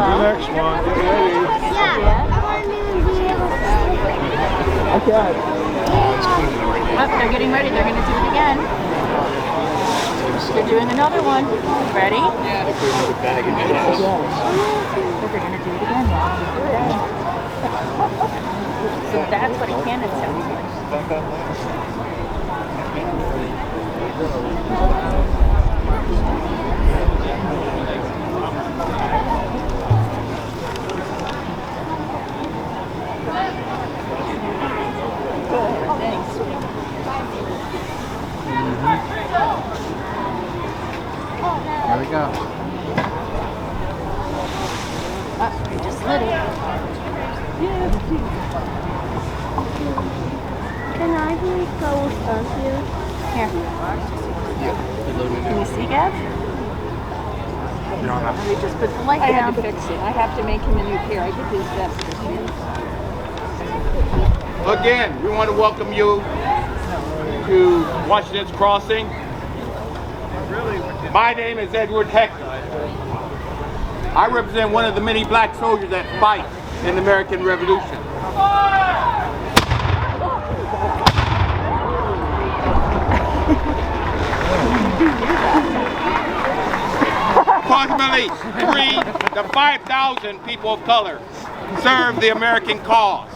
next one. Get ready. Yeah. I want to be able to. Okay. Oh, they're getting ready. They're going to do it again. They're doing another one. Ready? Yeah. They're going to do it again. So that's what a cannon sounds like. Here we go. You just lit it. Can I please go with you? Here. Can you see, Gav? Let me just put the light down. I had to fix it. I have to make him a new pair. I did his best this year. Again, we want to welcome you to Washington's Crossing. My name is Ned Hector. I represent one of the many black soldiers that fight in the American Revolution. Approximately 3,000 to 5,000 people of color serve the American cause.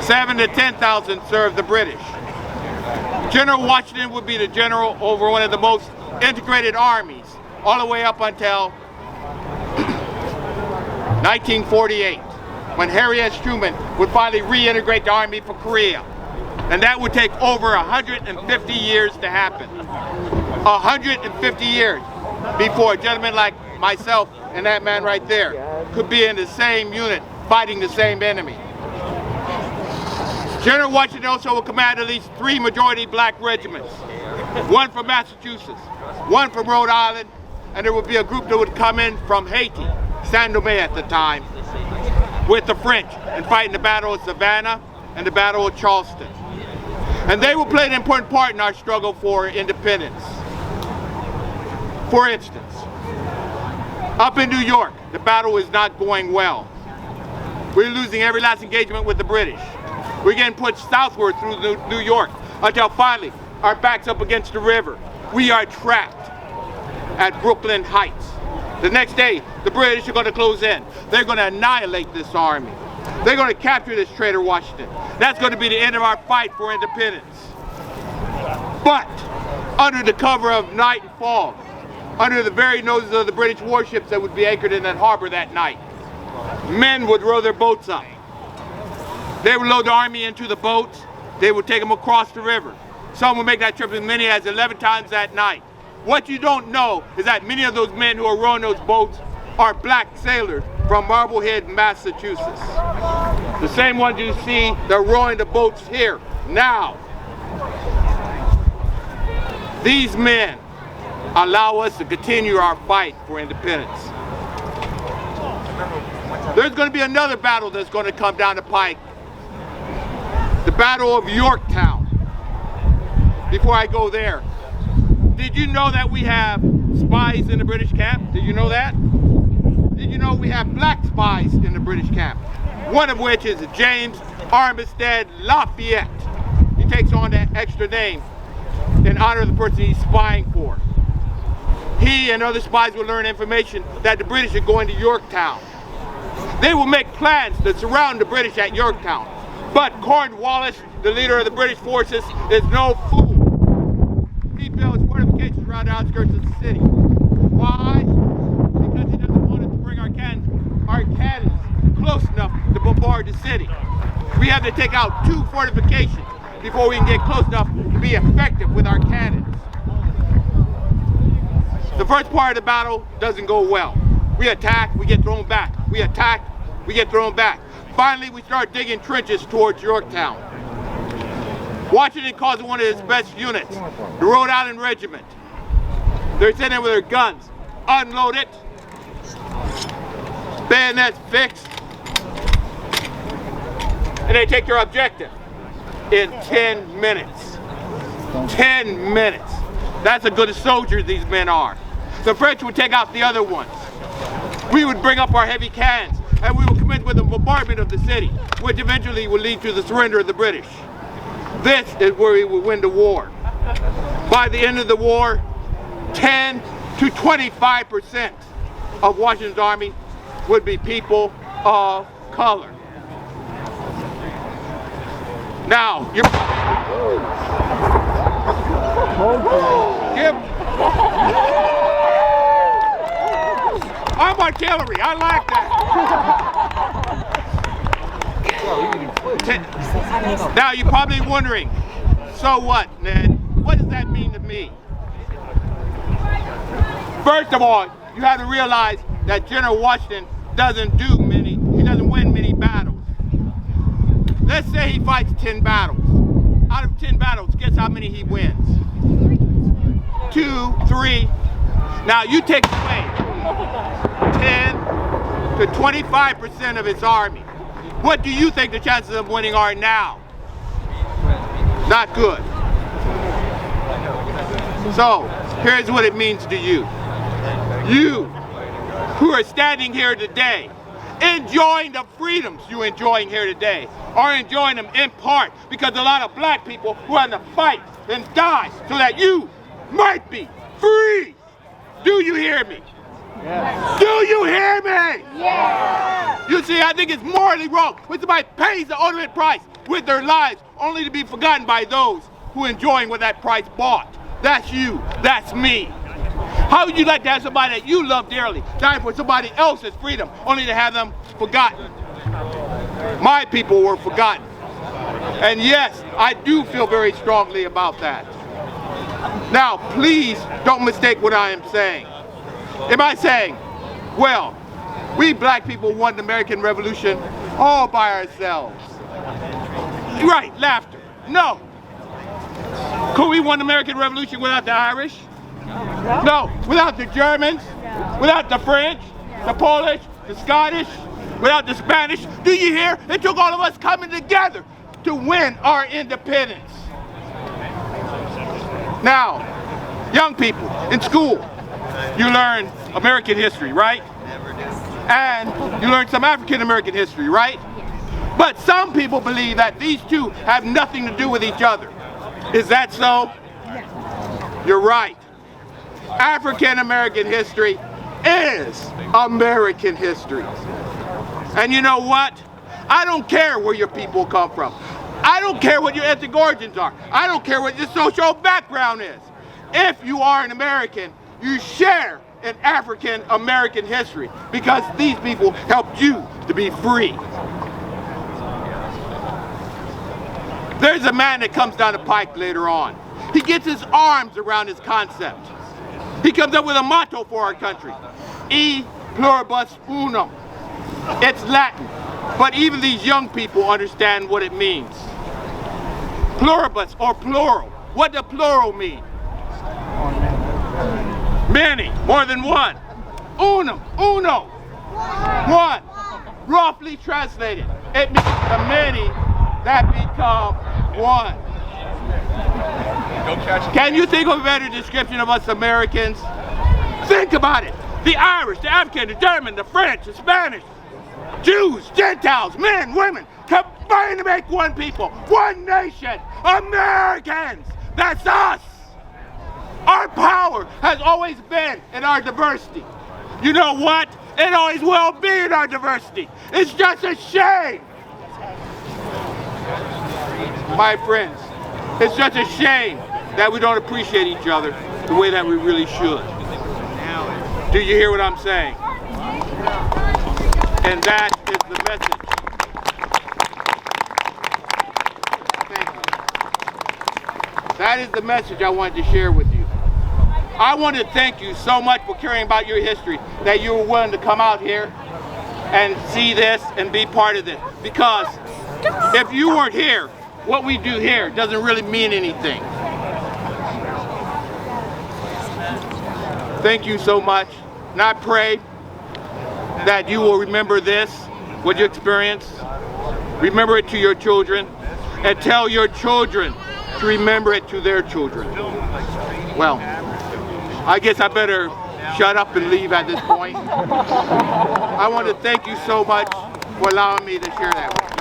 7,000 to 10,000 serve the British. General Washington would be the general over one of the most integrated armies all the way up until 1948, when Harry S. Truman would finally reintegrate the army for Korea. And that would take over 150 years to happen. 150 years before a gentleman like myself and that man right there could be in the same unit fighting the same enemy. General Washington also will command at least 3 majority black regiments. One from Massachusetts, one from Rhode Island, and there would be a group that would come in from Haiti, Saint-Domingue at the time, with the French and fight in the Battle of Savannah and the Battle of Charleston. And they will play an important part in our struggle for independence. For instance, up in New York, the battle is not going well. We're losing every last engagement with the British. We're getting pushed southward through New York until finally our back's up against the river. We are trapped at Brooklyn Heights. The next day, the British are going to close in. They're going to annihilate this army. They're going to capture this traitor Washington. That's going to be the end of our fight for independence. But under the cover of night and fog, under the very noses of the British warships that would be anchored in that harbor that night, men would row their boats up. They would load the army into the boats. They would take them across the river. Some would make that trip as many as 11 times that night. What you don't know is that many of those men who are rowing those boats are black sailors from Marblehead, Massachusetts. The same ones you see, they're rowing the boats here, now. These men allow us to continue our fight for independence. There's going to be another battle that's going to come down the pike. The Battle of Yorktown. Before I go there, did you know that we have spies in the British camp? Did you know that? Did you know we have black spies in the British camp? One of which is James Armistead Lafayette. He takes on that extra name in honor of the person he's spying for. He and other spies will learn information that the British are going to Yorktown. They will make plans to surround the British at Yorktown. But Cornwallis, the leader of the British forces, is no fool. He builds fortifications around the outskirts of the city. Why? Because he doesn't want us to bring our cannons close enough to bombard the city. We have to take out 2 fortifications before we can get close enough to be effective with our cannons. The first part of the battle doesn't go well. We attack, we get thrown back. We attack, we get thrown back. Finally, we start digging trenches towards Yorktown. Washington calls one of his best units, the Rhode Island Regiment. They're sitting there with their guns, unload it, bayonets fixed, and they take their objective in 10 minutes. 10 minutes. That's as good as soldiers these men are. The French would take out the other ones. we would bring up our heavy cannons and we would commence with a bombardment of the city, which eventually would lead to the surrender of the British. This is where we would win the war. By the end of the war, 10 to 25% of Washington's army would be people of color. Now, I'm artillery, I like that. Now you're probably wondering, so what, Ned? What does that mean to me? First of all, you have to realize that General Washington doesn't win many battles. Let's say he fights 10 battles. Out of 10 battles, guess how many he wins? 2, 3. Now you take away 10 to 25% of his army. What do you think the chances of winning are now? Not good. So, here's what it means to you. You who are standing here today, enjoying the freedoms you're enjoying here today, are enjoying them in part because a lot of black people who had to fight and die so that you might be free. Do you hear me? Yes. Do you hear me? Yes. You see, I think it's morally wrong when somebody pays the ultimate price with their lives only to be forgotten by those who are enjoying what that price bought. That's you. That's me. How would you like to have somebody that you love dearly die for somebody else's freedom only to have them forgotten? My people were forgotten. And yes, I do feel very strongly about that. Now, please don't mistake what I am saying. Am I saying, well, we black people won the American Revolution all by ourselves? Right, laughter. No. Could we win the American Revolution without the Irish? No. Without the Germans? Without the French? The Polish? The Scottish? Without the Spanish? Do you hear? It took all of us coming together to win our independence. Now, young people, in school, you learn American history, right? And you learn some African American history, right? But some people believe that these two have nothing to do with each other. Is that so? You're right. African American history is American history. And you know what? I don't care where your people come from. I don't care what your ethnic origins are. I don't care what your social background is. If you are an American, you share in African American history because these people helped you to be free. There's a man that comes down the pike later on. He gets his arms around his concept. He comes up with a motto for our country. E pluribus unum. It's Latin, but even these young people understand what it means. Pluribus, or plural. What does plural mean? Many, more than one. Unum, uno, one. Roughly translated, it means the many that become one. Can you think of a better description of us Americans? Think about it. The Irish, the African, the German, the French, the Spanish, Jews, Gentiles, men, women, combined to make one people, one nation, Americans. That's us. Our power has always been in our diversity. You know what? It always will be in our diversity. It's just a shame. My friends, it's just a shame that we don't appreciate each other the way that we really should. Do you hear what I'm saying? And that is the message. Thank you. That is the message I wanted to share with you. I want to thank you so much for caring about your history, that you were willing to come out here and see this and be part of this. Because if you weren't here, what we do here doesn't really mean anything. Thank you so much. And I pray that you will remember this, what you experienced. Remember it to your children, and tell your children to remember it to their children. Well, I guess I better shut up and leave at this point. I want to thank you so much for allowing me to share that with you.